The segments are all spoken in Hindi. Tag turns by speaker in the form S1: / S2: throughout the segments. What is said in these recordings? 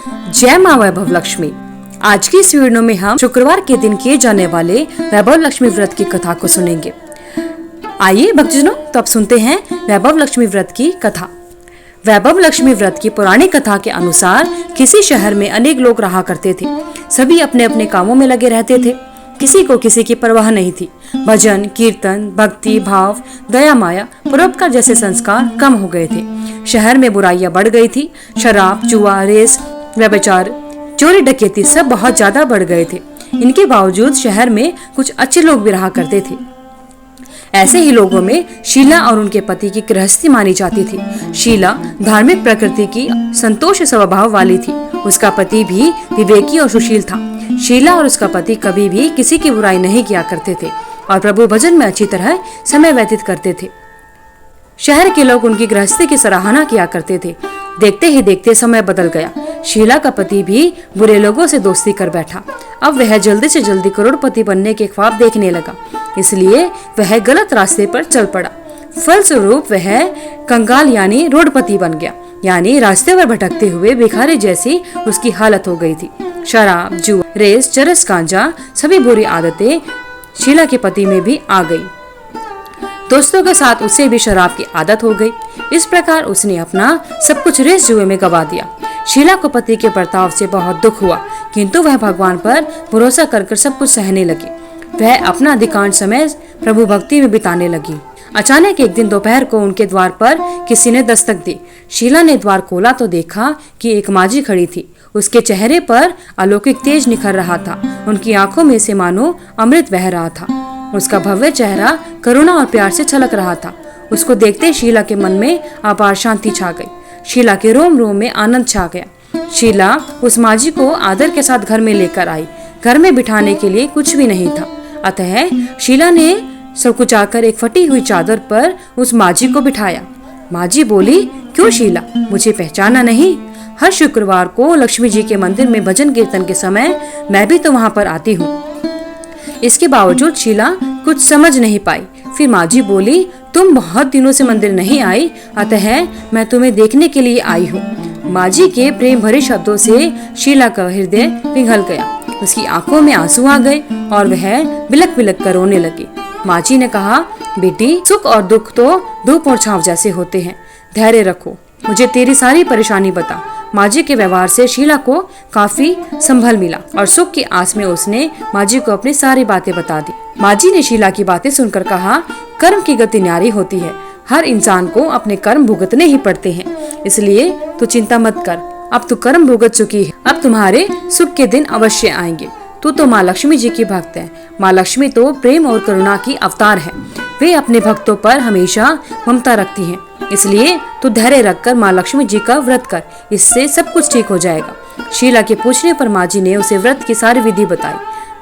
S1: जय माँ वैभव लक्ष्मी। आज की इस वीडियो में हम शुक्रवार के दिन किए जाने वाले वैभव लक्ष्मी व्रत की कथा को सुनेंगे। आइए भक्तजनों, तो अब सुनते हैं वैभव लक्ष्मी व्रत की कथा। वैभव लक्ष्मी व्रत की पुरानी कथा के अनुसार किसी शहर में अनेक लोग रहा करते थे। सभी अपने अपने कामों में लगे रहते थे। किसी को किसी की परवाह नहीं थी। भजन, कीर्तन, भक्ति भाव, दया माया, परोपकार जैसे संस्कार कम हो गए थे। शहर में बुराइयां बढ़ गई थी। शराब, जुआ, रेस, व्यभिचार, चोरी डकैती सब बहुत ज्यादा बढ़ गए थे। इनके बावजूद शहर में कुछ अच्छे लोग भी रहा करते थे। ऐसे ही लोगों में शीला और उनके पति की गृहस्थी मानी जाती थी। शीला धार्मिक प्रकृति की संतोष स्वभाव वाली थी। उसका पति भी विवेकी और सुशील था। शीला और उसका पति कभी भी किसी की बुराई नहीं किया करते थे और प्रभु भजन में अच्छी तरह समय व्यतीत करते थे। शहर के लोग उनकी गृहस्थी की सराहना किया करते थे। देखते ही देखते समय बदल गया। शीला का पति भी बुरे लोगों से दोस्ती कर बैठा। अब वह जल्दी से जल्दी करोड़पति बनने के ख्वाब देखने लगा, इसलिए वह गलत रास्ते पर चल पड़ा। फलस्वरूप वह कंगाल यानी रोडपति बन गया, यानी रास्ते पर भटकते हुए भिखारी जैसी उसकी हालत हो गई थी। शराब, जुआ, रेस, चरस, गांजा सभी बुरी आदतें शीला के पति में भी आ गई। दोस्तों के साथ उसे भी शराब की आदत हो गई। इस प्रकार उसने अपना सब कुछ रेस जुए में गवा दिया। शीला को पति के बर्ताव से बहुत दुख हुआ, किंतु वह भगवान पर भरोसा कर सब कुछ सहने लगी। वह अपना अधिकांश समय प्रभु भक्ति में बिताने लगी। अचानक एक दिन दोपहर को उनके द्वार पर किसी ने दस्तक दी। शीला ने द्वार खोला तो देखा कि एक माजी खड़ी थी। उसके चेहरे पर अलौकिक तेज निखर रहा था। उनकी आंखों में से मानो अमृत बह रहा था। उसका भव्य चेहरा करुणा और प्यार से छलक रहा था। उसको देखते शीला के मन में अपार शांति छा गई। शीला के रोम रोम में आनंद छा गया। शीला उस माजी को आदर के साथ घर में लेकर आई। घर में बिठाने के लिए कुछ भी नहीं था, अतः शीला ने सब कुछ आकर एक फटी हुई चादर पर उस माजी को बिठाया। माजी बोली, क्यों शीला, मुझे पहचाना नहीं? हर शुक्रवार को लक्ष्मी जी के मंदिर में भजन कीर्तन के समय मैं भी तो वहाँ पर आती हूँ। इसके बावजूद शीला कुछ समझ नहीं पाई। फिर माजी बोली, तुम बहुत दिनों से मंदिर नहीं आई, अतः मैं तुम्हें देखने के लिए आई हूँ। माजी के प्रेम भरे शब्दों से शीला का हृदय पिघल गया। उसकी आंखों में आंसू आ गए और वह बिलक बिलक कर रोने लगी। माजी ने कहा, बेटी, सुख और दुख तो धूप और छांव जैसे होते हैं। धैर्य रखो, मुझे तेरी सारी परेशानी बता। माजी के व्यवहार से शीला को काफी संभल मिला और सुख की आस में उसने माजी को अपनी सारी बातें बता दी। माजी ने शीला की बातें सुनकर कहा, कर्म की गति न्यारी होती है। हर इंसान को अपने कर्म भुगतने ही पड़ते हैं, इसलिए तू चिंता मत कर। अब तू कर्म भुगत चुकी है, अब तुम्हारे सुख के दिन अवश्य आएंगे। तू तो माँ लक्ष्मी जी की भक्त है। माँ लक्ष्मी तो प्रेम और करुणा की अवतार है। वे अपने भक्तों पर हमेशा ममता रखती हैं। इसलिए तू धैर्य रखकर माँ लक्ष्मी जी का व्रत कर, इससे सब कुछ ठीक हो जाएगा। शीला के पूछने पर माजी ने उसे व्रत की सारी विधि बताई।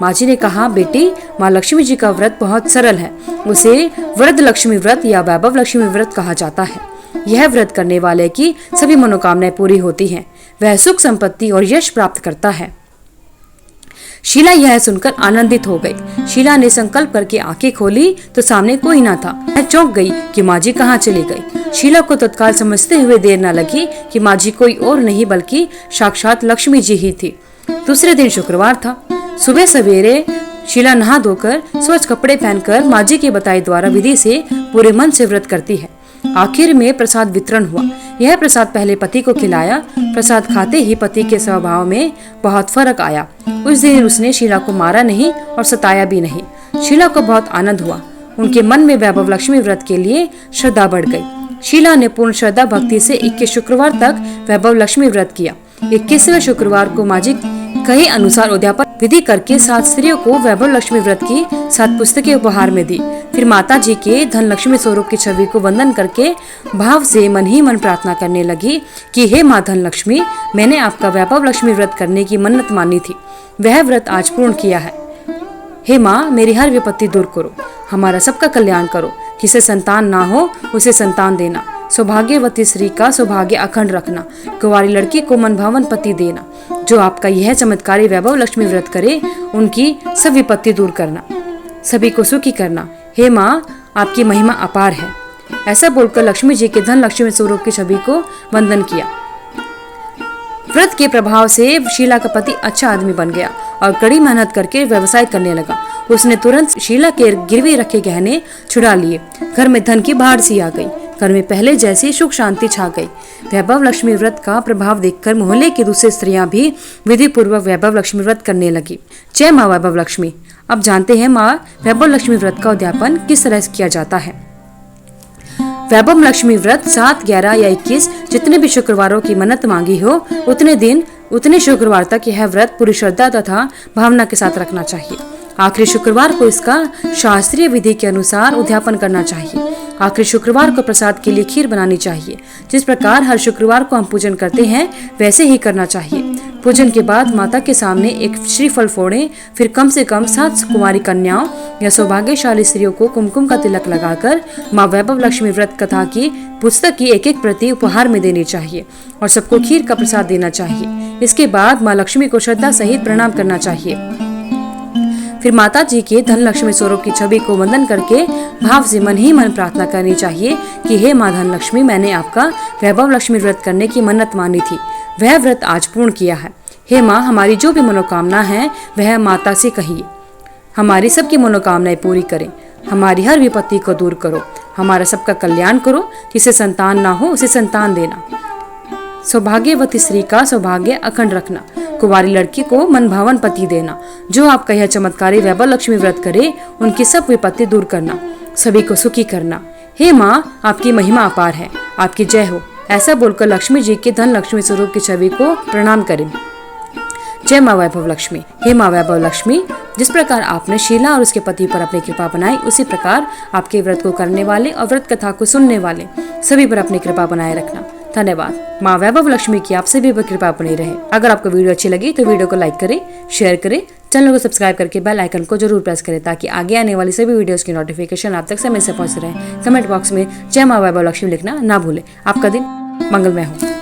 S1: माजी ने कहा, बेटी, माँ लक्ष्मी जी का व्रत बहुत सरल है। उसे वरद लक्ष्मी व्रत या वैभव लक्ष्मी व्रत कहा जाता है। यह व्रत करने वाले की सभी मनोकामनाएं पूरी होती हैं। वह सुख, संपत्ति और यश प्राप्त करता है। शीला यह सुनकर आनंदित हो गई। शीला ने संकल्प करके आंखें खोली तो सामने कोई न था। वह चौंक गई कि माजी कहाँ चली गई। शीला को तत्काल समझते हुए देर न लगी कि माजी कोई और नहीं बल्कि साक्षात लक्ष्मी जी ही थी। दूसरे दिन शुक्रवार था। सुबह सवेरे शीला नहा धोकर स्वच्छ कपड़े पहनकर माजी के बताए द्वारा विधि से पूरे मन से व्रत करती है। आखिर में प्रसाद वितरण हुआ। यह प्रसाद पहले पति को खिलाया। प्रसाद खाते ही पति के स्वभाव में बहुत फर्क आया। उस दिन उसने शीला को मारा नहीं और सताया भी नहीं। शीला को बहुत आनंद हुआ। उनके मन में वैभव लक्ष्मी व्रत के लिए श्रद्धा बढ़ गई। शीला ने पूर्ण श्रद्धा भक्ति से 21 शुक्रवार तक वैभव लक्ष्मी व्रत किया। 21वें शुक्रवार को माजी कहे अनुसार उद्यापन विधि करके 7 स्त्रियों को वैभव लक्ष्मी व्रत की 7 पुस्तकें उपहार में दी। फिर माता जी के धन लक्ष्मी स्वरूप की छवि को वंदन करके भाव से मन ही मन प्रार्थना करने लगी कि हे माँ धन लक्ष्मी, मैंने आपका वैभव लक्ष्मी व्रत करने की मन्नत मानी थी, वह व्रत आज पूर्ण किया है। हे माँ, मेरी हर विपत्ति दूर करो, हमारा सबका कल्याण करो। जिसे संतान ना हो उसे संतान देना, सौभाग्यवती स्त्री का सौभाग्य अखंड रखना, कुंवारी लड़की को मनभावन पति देना। जो आपका यह चमत्कारी वैभव लक्ष्मी व्रत करे उनकी सब विपत्ति दूर करना, सभी को सुखी करना। हे माँ, आपकी महिमा अपार है। ऐसा बोलकर लक्ष्मी जी के धन लक्ष्मी स्वरूप की छवि को वंदन किया। व्रत के प्रभाव से शीला का पति अच्छा आदमी बन गया और कड़ी मेहनत करके व्यवसाय करने लगा। उसने तुरंत शीला के गिरवी रखे गहने छुड़ा लिए। घर में धन की बाढ़ सी आ गई। घर में पहले जैसी सुख शांति छा गई। वैभव लक्ष्मी व्रत का प्रभाव देखकर मोहल्ले की दूसरी स्त्रियां भी विधि पूर्वक वैभव लक्ष्मी व्रत करने लगी। जय माँ वैभव लक्ष्मी। अब जानते हैं माँ वैभव लक्ष्मी व्रत का उद्यापन किस तरह किया जाता है। वैभव लक्ष्मी व्रत 7, 11 या 21 जितने भी शुक्रवारों की मन्नत मांगी हो उतने शुक्रवार तक यह व्रत पूरी श्रद्धा तथा भावना के साथ रखना चाहिए। आखिरी शुक्रवार को इसका शास्त्रीय विधि के अनुसार उद्यापन करना चाहिए। आखिरी शुक्रवार को प्रसाद के लिए खीर बनानी चाहिए। जिस प्रकार हर शुक्रवार को हम पूजन करते हैं वैसे ही करना चाहिए। पूजन के बाद माता के सामने एक श्रीफल फोड़ें, फिर कम से कम 7 कुमारी कन्याओं या सौभाग्यशाली स्त्रियों को कुमकुम का तिलक लगाकर माँ वैभव लक्ष्मी व्रत कथा की पुस्तक की एक प्रति उपहार में देनी चाहिए और सबको खीर का प्रसाद देना चाहिए। इसके बाद माँ लक्ष्मी को श्रद्धा सहित प्रणाम करना चाहिए। फिर माता जी के धन लक्ष्मी स्वरूप की छवि को वंदन करके भाव से मन ही मन प्रार्थना करनी चाहिए कि हे माँ धन लक्ष्मी, मैंने आपका वैभव लक्ष्मी व्रत करने की मन्नत मानी थी, वह व्रत आज पूर्ण किया है। हे माँ, हमारी जो भी मनोकामना है वह माता से कहिए। हमारी सबकी मनोकामनाएं पूरी करें। हमारी हर विपत्ति को दूर करो। हमारा सबका कल्याण करो। जिसे संतान ना हो उसे संतान देना। सौभाग्यवती स्त्री का सौभाग्य अखंड रखना। कुंवारी लड़की को मनभावन पति देना। जो आपका यह चमत्कारी वैभव लक्ष्मी व्रत करे उनकी सब विपत्ति दूर करना, सभी को सुखी करना। हे माँ, आपकी महिमा अपार है, आपकी जय हो। ऐसा बोलकर लक्ष्मी जी के धन लक्ष्मी स्वरूप की छवि को प्रणाम करें। जय माँ वैभव लक्ष्मी। हे माँ वैभव लक्ष्मी, जिस प्रकार आपने शीला और उसके पति पर अपनी कृपा बनाई उसी प्रकार आपके व्रत को करने वाले और व्रत कथा को सुनने वाले सभी पर अपनी कृपा बनाए रखना। धन्यवाद। माँ वैभव लक्ष्मी की आप सभी पर कृपा बनी रहे। अगर आपको वीडियो अच्छी लगी तो वीडियो को लाइक करें, शेयर करें, चैनल को सब्सक्राइब करके बेल आइकन को जरूर प्रेस करें ताकि आगे आने वाली सभी वीडियोस की नोटिफिकेशन आप तक समय से पहुंच रहे। कमेंट बॉक्स में जय माँ वैभव लक्ष्मी लिखना ना भूलें। आपका दिन मंगलमय हो।